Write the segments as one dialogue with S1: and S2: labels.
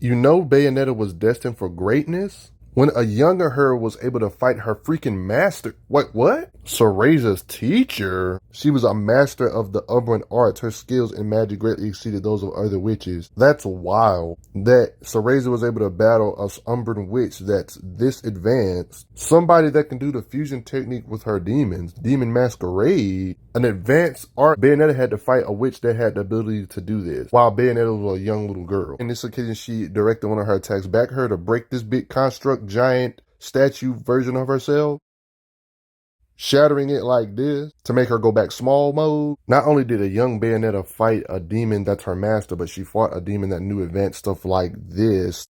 S1: You know Bayonetta was destined for greatness when a younger her was able to fight her freaking master. Wait, what? Cereza's teacher? She was a master of the Umbran arts. Her skills in magic greatly exceeded those of other witches. That's wild. That Cereza was able to battle a Umbran witch that's this advanced. Somebody that can do the fusion technique with her demons. Demon Masquerade. An advanced art. Bayonetta had to fight a witch that had the ability to do this, while Bayonetta was a young little girl. In this occasion, she directed one of her attacks back at her to break this big construct giant statue version of herself, shattering it like this to make her go back small mode. Not only did a young Bayonetta fight a demon that's her master, but she fought a demon that knew advanced stuff like this.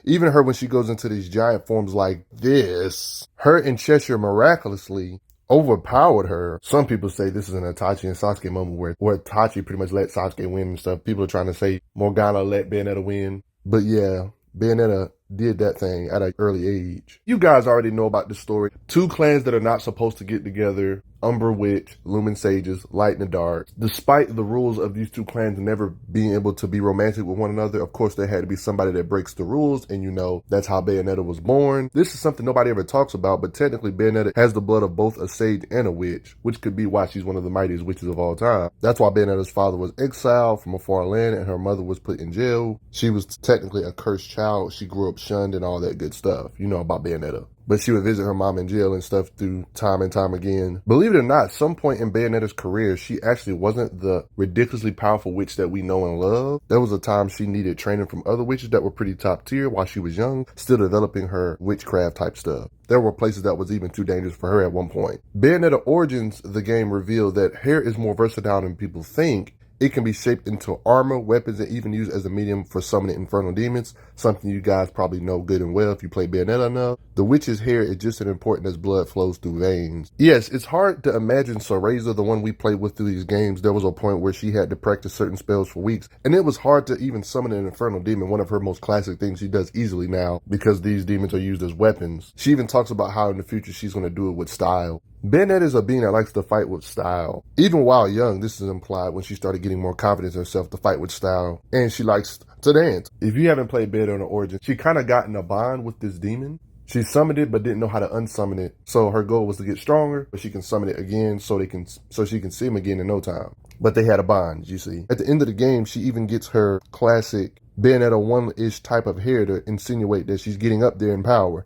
S1: Even her, when she goes into these giant forms like this, her and Cheshire miraculously overpowered her. Some people say this is an Itachi and Sasuke moment where Itachi pretty much let Sasuke win and stuff. People are trying to say Morgana let Bayonetta win. But yeah, Bayonetta did that thing at an early age. You guys already know about this story. Two clans that are not supposed to get together. Umbra Witch, Lumen Sages, Light in the Dark. Despite the rules of these two clans never being able to be romantic with one another, of course there had to be somebody that breaks the rules, and you know, that's how Bayonetta was born. This is something nobody ever talks about, but technically Bayonetta has the blood of both a sage and a witch, which could be why she's one of the mightiest witches of all time. That's why Bayonetta's father was exiled from a foreign land and her mother was put in jail. She was technically a cursed child. She grew up shunned and all that good stuff. You know about Bayonetta. But she would visit her mom in jail and stuff through time and time again. Believe it or not, some point in Bayonetta's career, she actually wasn't the ridiculously powerful witch that we know and love. There was a time she needed training from other witches that were pretty top tier while she was young, still developing her witchcraft type stuff. There were places that was even too dangerous for her at one point. Bayonetta Origins, the game revealed that hair is more versatile than people think. It can be shaped into armor, weapons, and even used as a medium for summoning infernal demons, something you guys probably know good and well if you play Bayonetta enough. The witch's hair is just as important as blood flows through veins. Yes, it's hard to imagine Cereza, the one we played with through these games. There was a point where she had to practice certain spells for weeks, and it was hard to even summon an infernal demon, one of her most classic things she does easily now, because these demons are used as weapons. She even talks about how in the future she's going to do it with style. Bayonetta is a being that likes to fight with style. Even while young, this is implied when she started getting more confidence in herself to fight with style. And she likes to dance. If you haven't played Bayonetta Origins, she kind of got in a bond with this demon. She summoned it but didn't know how to unsummon it. So her goal was to get stronger, but she can summon it again so she can see him again in no time. But they had a bond, you see. At the end of the game, she even gets her classic Bayonetta 1-ish type of hair to insinuate that she's getting up there in power.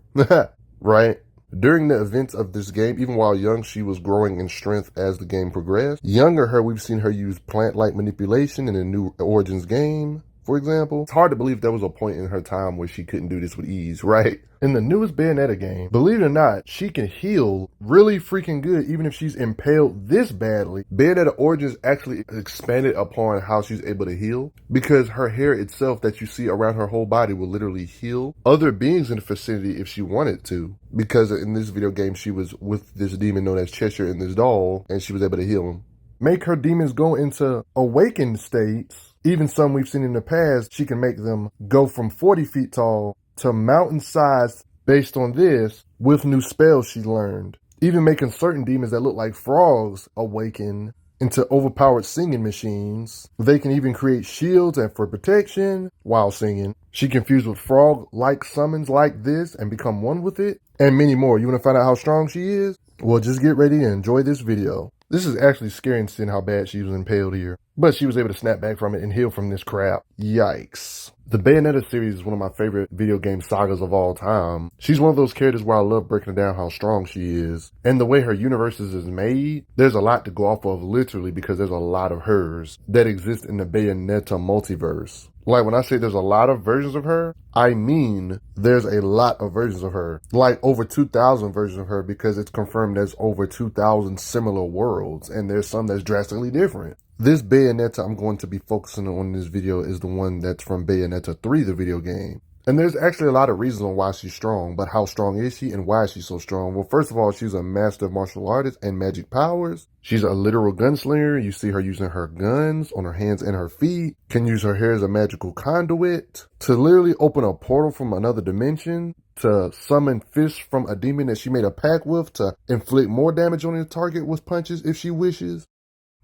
S1: Right? During the events of this game, even while young, she was growing in strength as the game progressed. Younger her, we've seen her use plant-like manipulation in the new Origins game, for example. It's hard to believe there was a point in her time where she couldn't do this with ease, right? In the newest Bayonetta game, believe it or not, she can heal really freaking good even if she's impaled this badly. Bayonetta Origins actually expanded upon how she's able to heal, because her hair itself that you see around her whole body will literally heal other beings in the vicinity if she wanted to. Because in this video game, she was with this demon known as Cheshire and this doll, and she was able to heal him. Make her demons go into awakened states. Even some we've seen in the past, she can make them go from 40 feet tall to mountain size based on this with new spells she learned. Even making certain demons that look like frogs awaken into overpowered singing machines. They can even create shields and for protection while singing. She can fuse with frog-like summons like this and become one with it, and many more. You want to find out how strong she is? Well, just get ready and enjoy this video. This is actually scary seeing how bad she was impaled here. But she was able to snap back from it and heal from this crap. Yikes. The Bayonetta series is one of my favorite video game sagas of all time. She's one of those characters where I love breaking down how strong she is. And the way her universe is made, there's a lot to go off of literally because there's a lot of hers that exist in the Bayonetta multiverse. Like when I say there's a lot of versions of her, I mean there's a lot of versions of her. Like over 2,000 versions of her, because it's confirmed there's over 2,000 similar worlds and there's some that's drastically different. This Bayonetta I'm going to be focusing on in this video is the one that's from Bayonetta 3, the video game. And there's actually a lot of reasons on why she's strong, but how strong is she and why is she so strong? Well, first of all, she's a master martial artist and magic powers. She's a literal gunslinger. You see her using her guns on her hands and her feet. Can use her hair as a magical conduit to literally open a portal from another dimension, to summon fish from a demon that she made a pact with to inflict more damage on the target with punches if she wishes.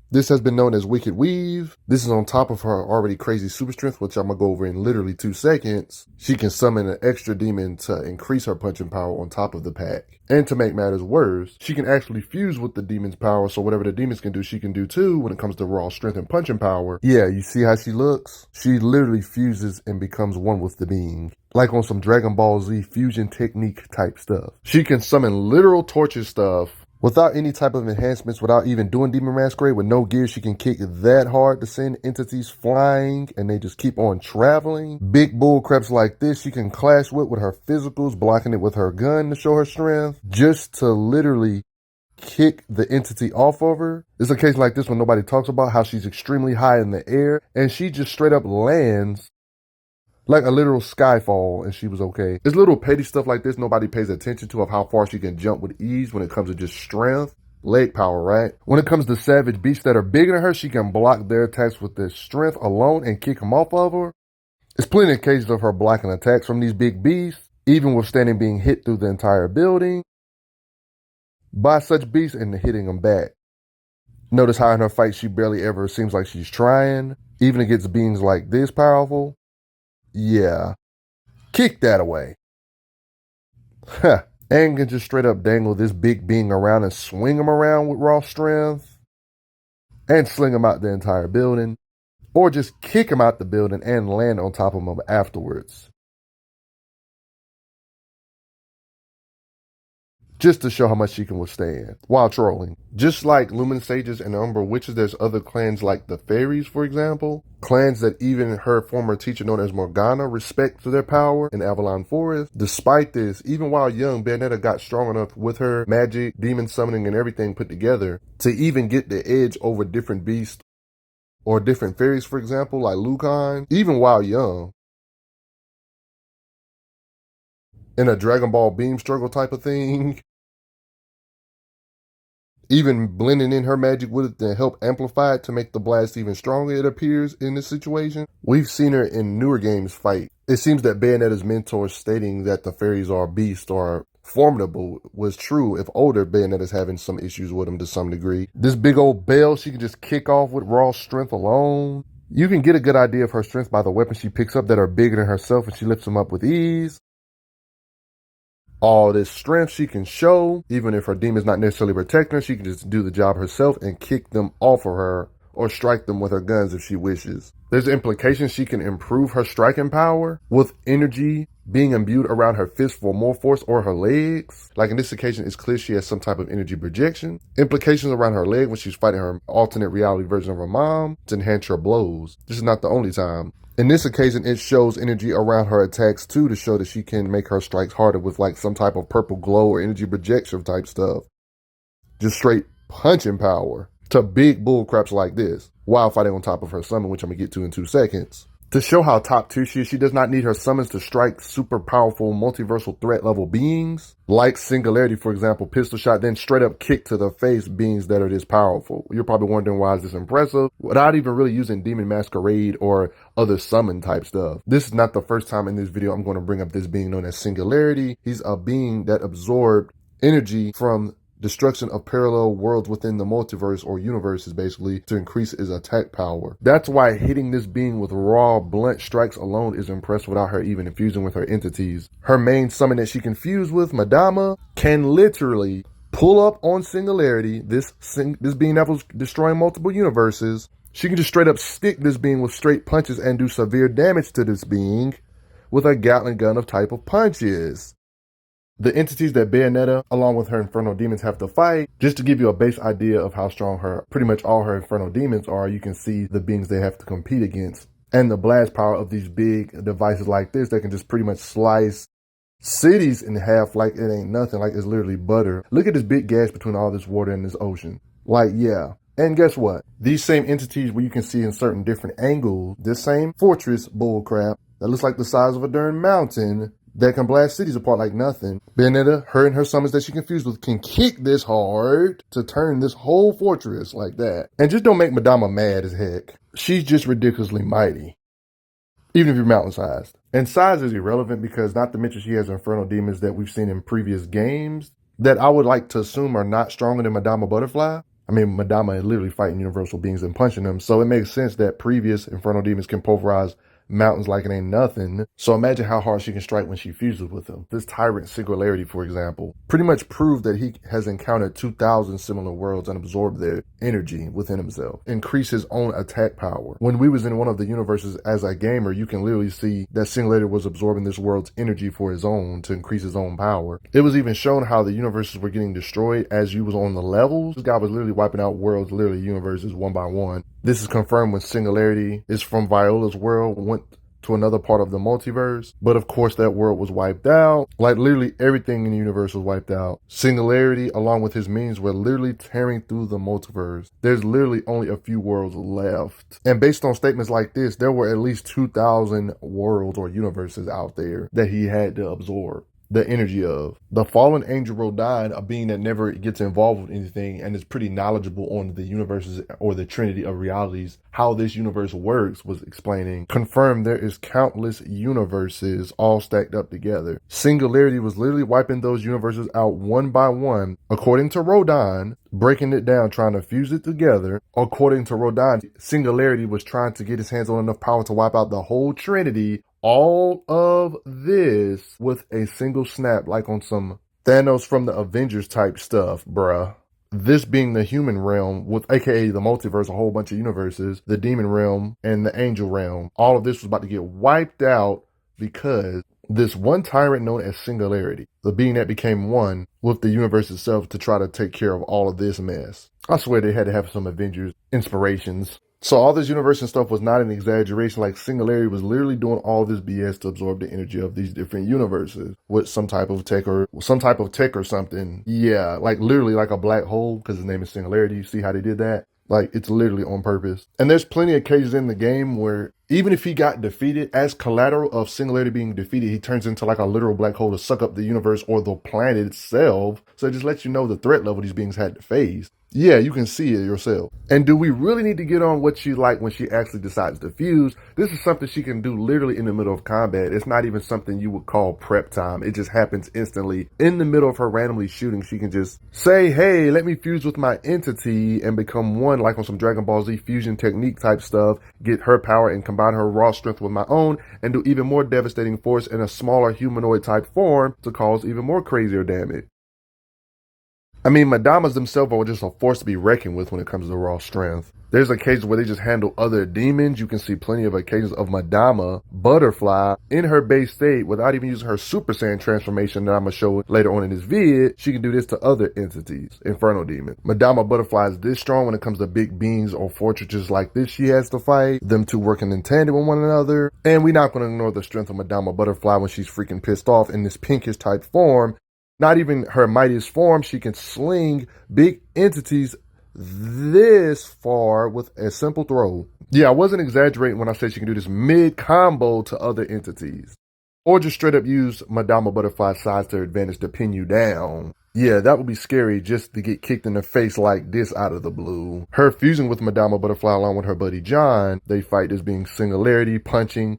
S1: This has been known as Wicked Weave. This is on top of her already crazy super strength, which I'm going to go over in literally 2 seconds. She can summon an extra demon to increase her punching power on top of the pack. And to make matters worse, she can actually fuse with the demon's power, so whatever the demons can do, she can do too when it comes to raw strength and punching power. Yeah, you see how she looks? She literally fuses and becomes one with the being. Like on some Dragon Ball Z fusion technique type stuff. She can summon literal torture stuff without any type of enhancements, without even doing Demon Masquerade, with no gear. She can kick that hard to send entities flying, and they just keep on traveling. Big bull craps like this, she can clash with her physicals, blocking it with her gun to show her strength, just to literally kick the entity off of her. It's a case like this when nobody talks about how she's extremely high in the air, and she just straight up lands like a literal skyfall, and she was okay. It's little petty stuff like this nobody pays attention to, of how far she can jump with ease when it comes to just strength, leg power, right? When it comes to savage beasts that are bigger than her, she can block their attacks with their strength alone and kick them off of her. There's plenty of cases of her blocking attacks from these big beasts, even withstanding being hit through the entire building by such beasts and hitting them back. Notice how in her fight she barely ever seems like she's trying, even against beings like this powerful. Yeah, kick that away. And can just straight up dangle this big being around and swing him around with raw strength and sling him out the entire building, or just kick him out the building and land on top of him afterwards, just to show how much she can withstand while trolling. Just like Lumen Sages and Umbra Witches, there's other clans like the Fairies, for example. Clans that even her former teacher known as Morgana respect for their power in Avalon Forest. Despite this, even while young, Bayonetta got strong enough with her magic, demon summoning, and everything put together to even get the edge over different beasts or different fairies, for example, like Lucan, even while young. In a Dragon Ball beam struggle type of thing. Even blending in her magic with it to help amplify it to make the blast even stronger, it appears, in this situation. We've seen her in newer games fight. It seems that Bayonetta's mentor stating that the fairies are beasts or formidable was true if older Bayonetta's having some issues with them to some degree. This big old bell she can just kick off with raw strength alone. You can get a good idea of her strength by the weapons she picks up that are bigger than herself, and she lifts them up with ease. All this strength she can show, even if her demon's not necessarily protecting her, she can just do the job herself and kick them off of her or strike them with her guns if she wishes. There's implications she can improve her striking power with energy being imbued around her fist for more force, or her legs. Like in this occasion, it's clear she has some type of energy projection. Implications around her leg when she's fighting her alternate reality version of her mom to enhance her blows. This is not the only time. In this occasion, it shows energy around her attacks too, to show that she can make her strikes harder with like some type of purple glow or energy projection type stuff. Just straight punching power to big bull craps like this while fighting on top of her summon, which I'm going to get to in 2 seconds. To show how top tier she is, she does not need her summons to strike super powerful multiversal threat level beings, like Singularity, for example, pistol shot, then straight up kick to the face beings that are this powerful. You're probably wondering why is this impressive, without even really using Demon Masquerade or other summon type stuff. This is not the first time in this video I'm going to bring up this being known as Singularity. He's a being that absorbed energy from destruction of parallel worlds within the multiverse or universes, basically, to increase his attack power. That's why hitting this being with raw, blunt strikes alone is impressive without her even infusing with her entities. Her main summon that she can fuse with, Madama, can literally pull up on Singularity, this being that was destroying multiple universes. She can just straight up stick this being with straight punches and do severe damage to this being with a Gatling gun of type of punches. The entities that Bayonetta, along with her Infernal Demons, have to fight, just to give you a base idea of how strong pretty much all her Infernal Demons are, you can see the beings they have to compete against. And the blast power of these big devices like this that can just pretty much slice cities in half like it ain't nothing, like it's literally butter. Look at this big gash between all this water and this ocean. Like, yeah. And guess what? These same entities where you can see in certain different angles, this same fortress bullcrap that looks like the size of a darn mountain, that can blast cities apart like nothing. Bayonetta, her and her summons that she confused with, can kick this hard to turn this whole fortress like that. And just don't make Madama mad as heck. She's just ridiculously mighty, even if you're mountain sized. And size is irrelevant because not to mention she has Infernal Demons that we've seen in previous games that I would like to assume are not stronger than Madama Butterfly. I mean, Madama is literally fighting universal beings and punching them. So it makes sense that previous infernal demons can pulverize mountains like it ain't nothing. So imagine how hard she can strike when she fuses with them. This tyrant Singularity, for example, pretty much proved that he has encountered 2,000 similar worlds and absorbed their energy within himself. Increase his own attack power. When we was in one of the universes as a gamer, you can literally see that Singularity was absorbing this world's energy for his own to increase his own power. It was even shown how the universes were getting destroyed as you was on the levels. This guy was literally wiping out worlds, literally universes one by one. This is confirmed when Singularity is from Viola's world, went to another part of the multiverse. But of course, that world was wiped out. Like literally everything in the universe was wiped out. Singularity, along with his minions, were literally tearing through the multiverse. There's literally only a few worlds left. And based on statements like this, there were at least 2,000 worlds or universes out there that he had to absorb the energy of. The fallen angel Rodan, a being that never gets involved with anything and is pretty knowledgeable on the universes or the trinity of realities, how this universe works, was explaining, confirmed there is countless universes all stacked up together. Singularity was literally wiping those universes out one by one. According to Rodan, breaking it down, trying to fuse it together. According to Rodan, Singularity was trying to get his hands on enough power to wipe out the whole trinity. All of this with a single snap, like on some Thanos from the Avengers type stuff, bruh. This being the human realm, with aka the multiverse, a whole bunch of universes, the demon realm and the angel realm. All of this was about to get wiped out because this one tyrant known as Singularity, the being that became one with the universe itself to try to take care of all of this mess. I swear they had to have some Avengers inspirations. So all this universe and stuff was not an exaggeration. Like Singularity was literally doing all this BS to absorb the energy of these different universes with some type of tech or something. Yeah, like literally like a black hole, because his name is Singularity. You see how they did that? Like, it's literally on purpose. And there's plenty of cases in the game where even if he got defeated, as collateral of Singularity being defeated, he turns into like a literal black hole to suck up the universe or the planet itself. So it just lets you know the threat level these beings had to face. Yeah, you can see it yourself. And do we really need to get on what she like when she actually decides to fuse? This is something she can do literally in the middle of combat. It's not even something you would call prep time. It just happens instantly. In the middle of her randomly shooting, she can just say, hey, let me fuse with my entity and become one, like on some Dragon Ball Z fusion technique type stuff, get her power and combine her raw strength with my own and do even more devastating force in a smaller humanoid type form to cause even more crazier damage. I mean, Madamas themselves are just a force to be reckoned with when it comes to raw strength. There's occasions where they just handle other demons. You can see plenty of occasions of Madama Butterfly in her base state without even using her Super Saiyan transformation that I'm going to show later on in this vid. She can do this to other entities, Infernal Demons. Madama Butterfly is this strong when it comes to big beings or fortresses like this she has to fight. Them two working in tandem with one another. And we're not going to ignore the strength of Madama Butterfly when she's freaking pissed off in this pinkish type form. Not even her mightiest form, she can sling big entities this far with a simple throw. Yeah, I wasn't exaggerating when I said she can do this mid-combo to other entities. Or just straight up use Madama Butterfly's size to her advantage to pin you down. Yeah, that would be scary just to get kicked in the face like this out of the blue. Her fusing with Madama Butterfly along with her buddy John, they fight as being Singularity, punching,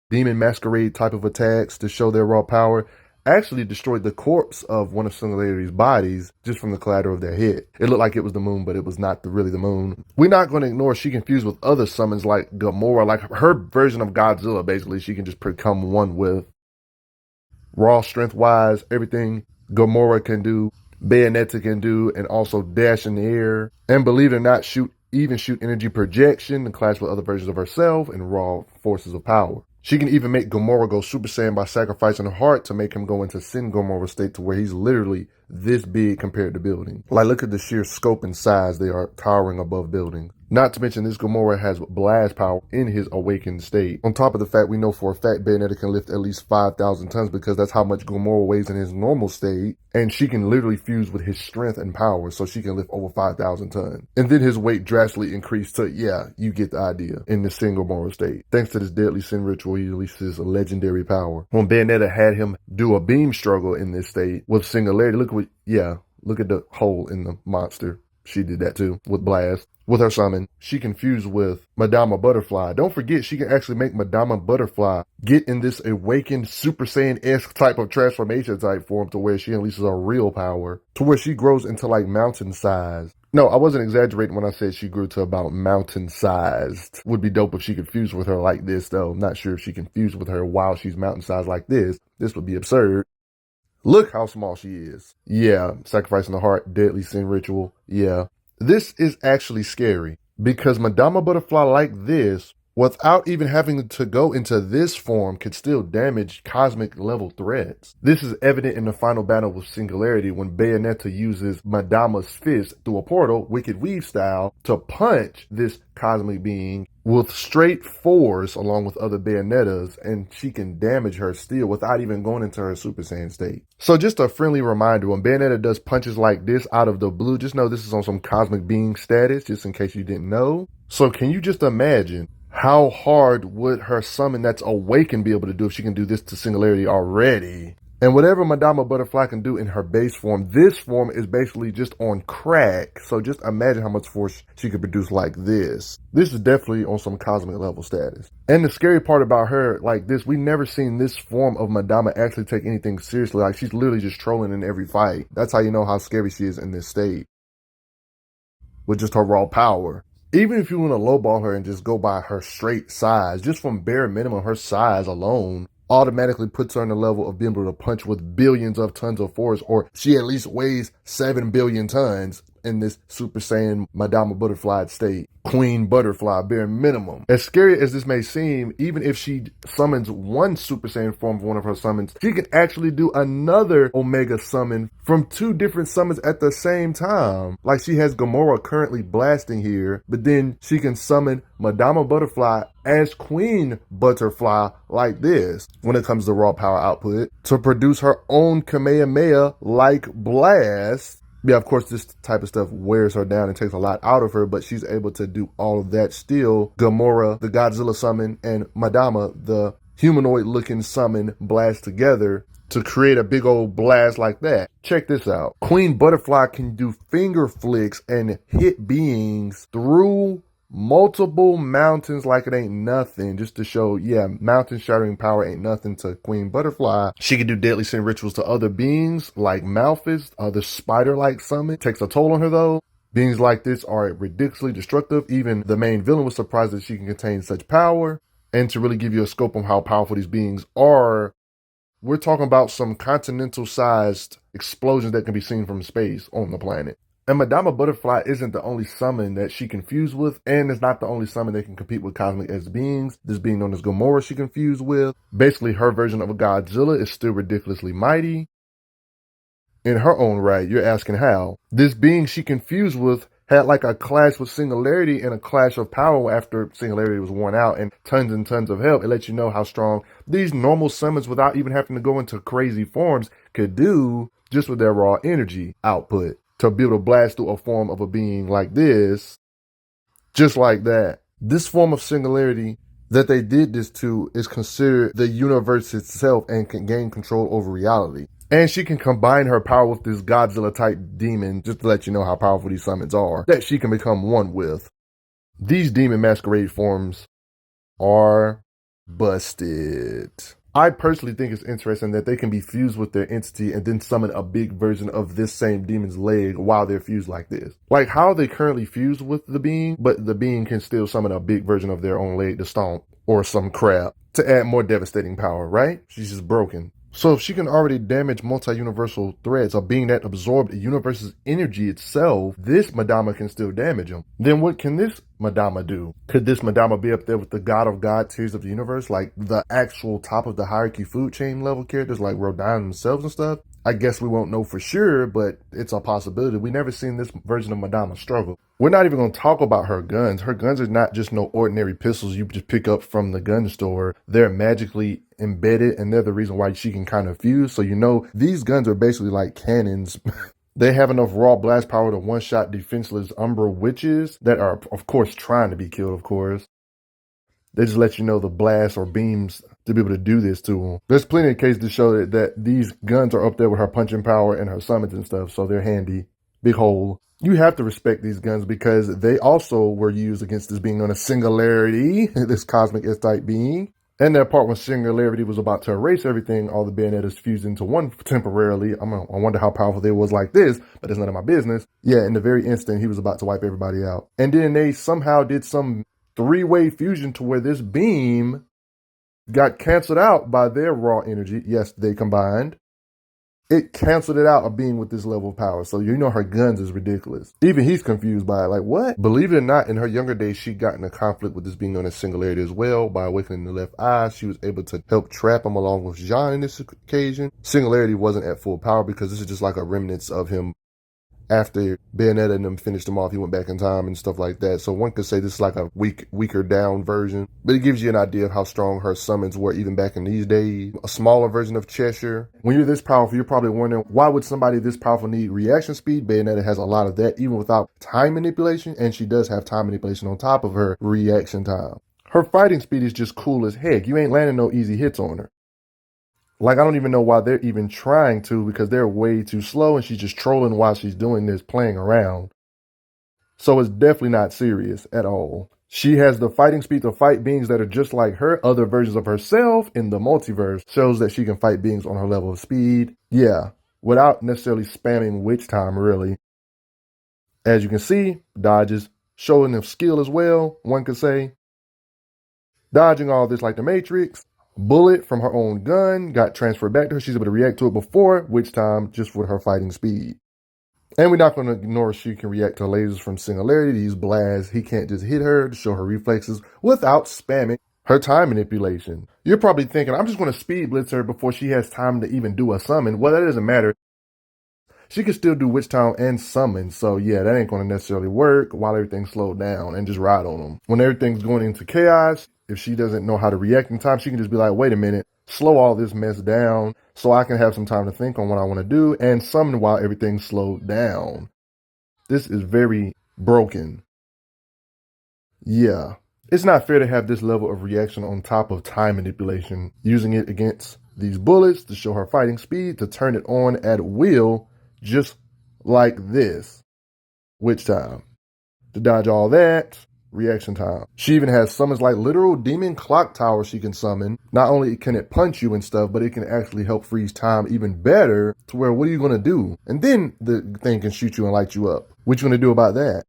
S1: demon masquerade type of attacks to show their raw power. Actually destroyed the corpse of one of Singularity's bodies just from the collateral of their hit. It looked like it was the moon, but it was not really the moon. We're not going to ignore she can fuse with other summons like Gamora, like her version of Godzilla, basically. She can just become one with. Raw strength-wise, everything Gamora can do, Bayonetta can do, and also dash in the air. And believe it or not, shoot energy projection and clash with other versions of herself and raw forces of power. She can even make Gamora go Super Saiyan by sacrificing her heart to make him go into Sin Gamora state to where he's literally this big compared to buildings. Like, look at the sheer scope and size they are towering above buildings. Not to mention this Gamora has blast power in his awakened state. On top of the fact we know for a fact Bayonetta can lift at least 5,000 tons because that's how much Gamora weighs in his normal state. And she can literally fuse with his strength and power so she can lift over 5,000 tons. And then his weight drastically increased to, yeah, you get the idea, in the Sin Gamora state. Thanks to this deadly sin ritual, he released his legendary power. When Bayonetta had him do a beam struggle in this state with Singularity, look at the hole in the monster. she did that too with Blast. With her summon, she can fuse with Madama Butterfly. Don't forget, she can actually make Madama Butterfly get in this awakened Super Saiyan-esque type of transformation type form to where she unleashes her real power, to where she grows into like mountain size. No, I wasn't exaggerating when I said she grew to about mountain-sized. Would be dope if she could fuse with her like this, though. I'm not sure if she can fuse with her while she's mountain-sized like this. This would be absurd. Look how small she is. Yeah, sacrificing the heart, deadly sin ritual. Yeah. This is actually scary because Madama Butterfly like this, without even having to go into this form, could still damage cosmic level threats. This is evident in the final battle with Singularity when Bayonetta uses Madama's fist through a portal, Wicked Weave style, to punch this cosmic being with straight force along with other Bayonettas, and she can damage her still without even going into her Super Saiyan state. So just a friendly reminder, when Bayonetta does punches like this out of the blue, just know this is on some cosmic being status, just in case you didn't know. So can you just imagine how hard would her summon that's awakened be able to do if she can do this to Singularity already? And whatever Madama Butterfly can do in her base form, this form is basically just on crack. So just imagine how much force she could produce like this. This is definitely on some cosmic level status. And the scary part about her like this, we never seen this form of Madama actually take anything seriously. Like she's literally just trolling in every fight. That's how you know how scary she is in this state. With just her raw power. Even if you want to lowball her and just go by her straight size, just from bare minimum, her size alone automatically puts her on the level of being able to punch with billions of tons of force, or she at least weighs 7 billion tons in this Super Saiyan Madama Butterfly state. Queen Butterfly, bare minimum. As scary as this may seem, even if she summons one Super Saiyan form of one of her summons, she can actually do another Omega summon from 2 different summons at the same time. Like she has Gamora currently blasting here, but then she can summon Madama Butterfly as Queen Butterfly like this when it comes to raw power output to produce her own Kamehameha like blast. Yeah, of course, this type of stuff wears her down and takes a lot out of her, but she's able to do all of that still. Gamora, the Godzilla summon, and Madama, the humanoid-looking summon, blast together to create a big old blast like that. Check this out. Queen Butterfly can do finger flicks and hit beings through multiple mountains like it ain't nothing, just to show, yeah, mountain shattering power ain't nothing to Queen Butterfly. She can do deadly sin rituals to other beings like Malphus, other spider-like summon. Takes a toll on her though. Beings like this are ridiculously destructive. Even the main villain was surprised that she can contain such power. And to really give you a scope on how powerful these beings are, we're talking about some continental-sized explosions that can be seen from space on the planet. And Madama Butterfly isn't the only summon that she can fuse with, and is not the only summon that can compete with cosmic S beings. This being known as Gamora she can fuse with. Basically, her version of a Godzilla is still ridiculously mighty. In her own right, you're asking how. This being she can fuse with had like a clash with Singularity and a clash of power after Singularity was worn out, and tons of help. It lets you know how strong these normal summons, without even having to go into crazy forms, could do just with their raw energy output. To be able to blast through a form of a being like this, just like that. This form of Singularity that they did this to is considered the universe itself and can gain control over reality. And she can combine her power with this Godzilla-type demon, just to let you know how powerful these summons are, that she can become one with. These demon masquerade forms are busted. I personally think it's interesting that they can be fused with their entity and then summon a big version of this same demon's leg while they're fused like this. Like how are they currently fused with the being, but the being can still summon a big version of their own leg to stomp or some crap to add more devastating power, right? She's just broken. So if she can already damage multi-universal threads, a being that absorbed the universe's energy itself, this Madama can still damage them. Then what can this Madama do? Could this Madama be up there with the God of God tiers of the universe, like the actual top of the hierarchy food chain level characters like Rodan themselves and stuff? I guess we won't know for sure, but it's a possibility. We never seen this version of Madama struggle. We're not even going to talk about her guns. Her guns are not just no ordinary pistols you just pick up from the gun store. They're magically embedded, and they're the reason why she can kind of fuse. So you know, these guns are basically like cannons. They have enough raw blast power to one-shot defenseless Umbra witches that are, of course, trying to be killed, of course. They just let you know the blasts or beams to be able to do this to them. There's plenty of cases to show that these guns are up there with her punching power and her summons and stuff, so they're handy. Big hole. You have to respect these guns because they also were used against this being known as Singularity, this cosmic S-type being. And that part when Singularity was about to erase everything, all the Bayonettas fused into one temporarily. I wonder how powerful they was like this, but it's none of my business. Yeah, in the very instant, he was about to wipe everybody out. And then they somehow did some three-way fusion to where this beam got canceled out by their raw energy. Yes, they combined. It canceled it out of being with this level of power. So you know her guns is ridiculous. Even he's confused by it. Like, what? Believe it or not, in her younger days, she got in a conflict with this being known as Singularity as well. By awakening the left eye, she was able to help trap him along with Jean in this occasion. Singularity wasn't at full power because this is just like a remnants of him. After Bayonetta and them finished him off, he went back in time and stuff like that. So one could say this is like a weaker down version. But it gives you an idea of how strong her summons were even back in these days. A smaller version of Cheshire. When you're this powerful, you're probably wondering, why would somebody this powerful need reaction speed? Bayonetta has a lot of that, even without time manipulation. And she does have time manipulation on top of her reaction time. Her fighting speed is just cool as heck. You ain't landing no easy hits on her. Like, I don't even know why they're even trying to, because they're way too slow and she's just trolling while she's doing this, playing around. So it's definitely not serious at all. She has the fighting speed to fight beings that are just like her. Other versions of herself in the multiverse shows that she can fight beings on her level of speed. Yeah, without necessarily spamming witch time, really. As you can see, dodges, showing of skill as well, one could say. Dodging all this like the Matrix. Bullet from her own gun got transferred back to her. She's able to react to it before, which time just with her fighting speed. And we're not going to ignore she can react to lasers from Singularity. These blasts, he can't just hit her to show her reflexes without spamming her time manipulation. You're probably thinking, I'm just going to speed blitz her before she has time to even do a summon. Well, that doesn't matter. She can still do Witch Town and summon, so yeah, that ain't going to necessarily work while everything's slowed down and just ride on them. When everything's going into chaos, if she doesn't know how to react in time, she can just be like, wait a minute, slow all this mess down so I can have some time to think on what I want to do and summon while everything's slowed down. This is very broken. Yeah. It's not fair to have this level of reaction on top of time manipulation, using it against these bullets to show her fighting speed, to turn it on at will, just like this. Witch time. To dodge all that, reaction time. She even has summons like literal demon clock tower she can summon. Not only can it punch you and stuff, but it can actually help freeze time even better to where what are you going to do? And then the thing can shoot you and light you up. What you going to do about that?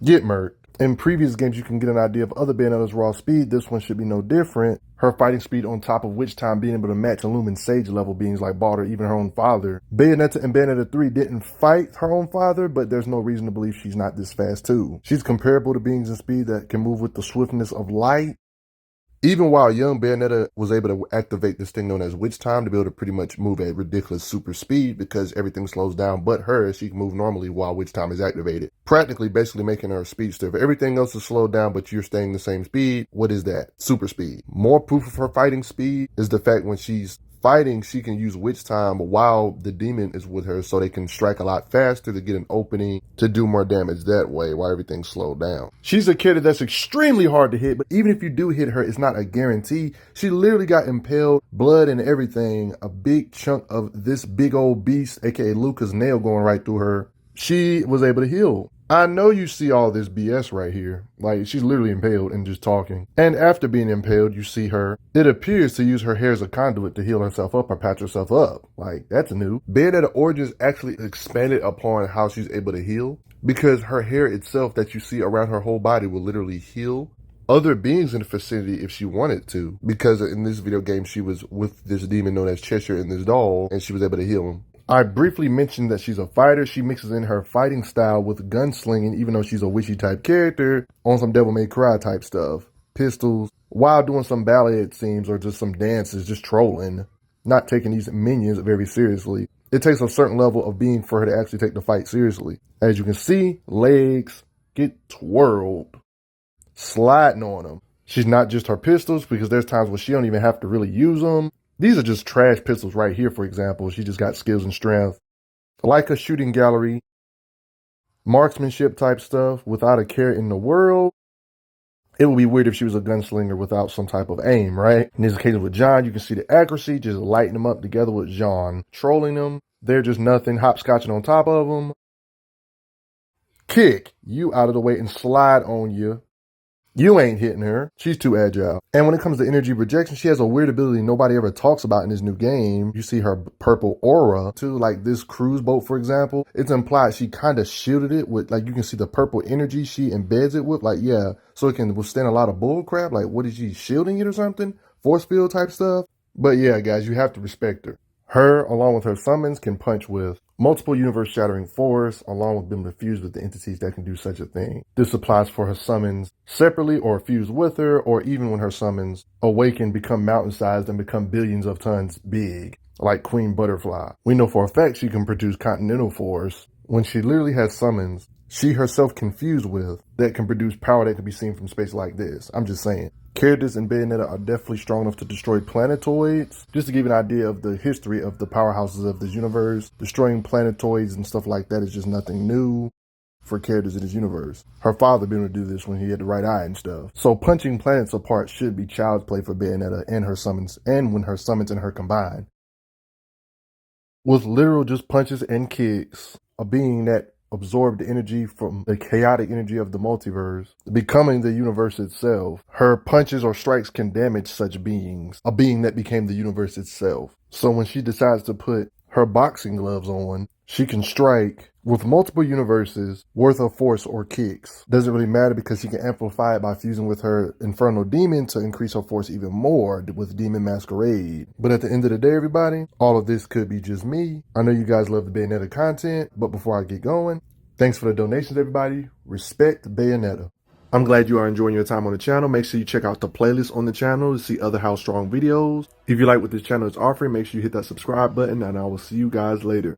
S1: Get murked. In previous games, you can get an idea of other Bayonetta's raw speed. This one should be no different. Her fighting speed on top of Witch Time being able to match Illumin Sage level beings like Balder, even her own father. Bayonetta and Bayonetta 3 didn't fight her own father, but there's no reason to believe she's not this fast too. She's comparable to beings in speed that can move with the swiftness of light. Even while young, Bayonetta was able to activate this thing known as Witch Time to be able to pretty much move at ridiculous super speed because everything slows down but her. She can move normally while Witch Time is activated. Practically basically making her a speedster. If everything else is slowed down but you're staying the same speed, what is that? Super speed. More proof of her fighting speed is the fact when she's fighting, she can use Witch Time while the demon is with her so they can strike a lot faster to get an opening to do more damage that way while everything's slowed down. She's a character that's extremely hard to hit, but even if you do hit her, it's not a guarantee. She literally got impaled, blood and everything, a big chunk of this big old beast, aka Luca's nail going right through her. She was able to heal. I know you see all this BS right here. Like, she's literally impaled and just talking. And after being impaled, you see her. It appears to use her hair as a conduit to heal herself up or patch herself up. Like, that's new. Bayonetta Origins actually expanded upon how she's able to heal because her hair itself that you see around her whole body will literally heal other beings in the vicinity if she wanted to. Because in this video game, she was with this demon known as Cheshire and this doll, and she was able to heal him. I briefly mentioned that she's a fighter. She mixes in her fighting style with gunslinging, even though she's a witchy type character, on some Devil May Cry type stuff. Pistols, while doing some ballet it seems, or just some dances, just trolling, not taking these minions very seriously. It takes a certain level of being for her to actually take the fight seriously. As you can see, legs get twirled, sliding on them. She's not just her pistols, because there's times where she don't even have to really use them. These are just trash pistols right here, for example. She just got skills and strength. Like a shooting gallery, marksmanship type stuff without a care in the world. It would be weird if she was a gunslinger without some type of aim, right? In this case with John, you can see the accuracy, just lighting them up together with John, trolling them. They're just nothing, hopscotching on top of them. Kick, you out of the way and slide on you. You ain't hitting her. She's too agile. And when it comes to energy projection, she has a weird ability nobody ever talks about in this new game. You see her purple aura too, like this cruise boat, for example. It's implied she kind of shielded it with, like, you can see the purple energy she embeds it with. Like, yeah, so it can withstand a lot of bull crap. Like, what is she shielding it or something? Force field type stuff. But yeah, guys, you have to respect her. Her, along with her summons, can punch with multiple universe-shattering force, along with being fused with the entities that can do such a thing. This applies for her summons separately or fused with her, or even when her summons awaken, become mountain-sized, and become billions of tons big, like Queen Butterfly. We know for a fact she can produce continental force. When she literally has summons she herself can fuse with that can produce power that can be seen from space like this. I'm just saying. Characters in Bayonetta are definitely strong enough to destroy planetoids. Just to give you an idea of the history of the powerhouses of this universe, destroying planetoids and stuff like that is just nothing new for characters in this universe. Her father being able to do this when he had the right eye and stuff. So punching planets apart should be child's play for Bayonetta and her summons, and when her summons and her combine. With literal just punches and kicks, a being that absorbed the energy from the chaotic energy of the multiverse, becoming the universe itself. Her punches or strikes can damage such beings, a being that became the universe itself. So when she decides to put her boxing gloves on, she can strike with multiple universes worth of force or kicks. Doesn't really matter because she can amplify it by fusing with her Infernal Demon to increase her force even more with Demon Masquerade. But at the end of the day, everybody, all of this could be just me. I know you guys love the Bayonetta content, but before I get going, thanks for the donations, everybody. Respect Bayonetta. I'm glad you are enjoying your time on the channel. Make sure you check out the playlist on the channel to see other How Strong videos. If you like what this channel is offering, make sure you hit that subscribe button, and I will see you guys later.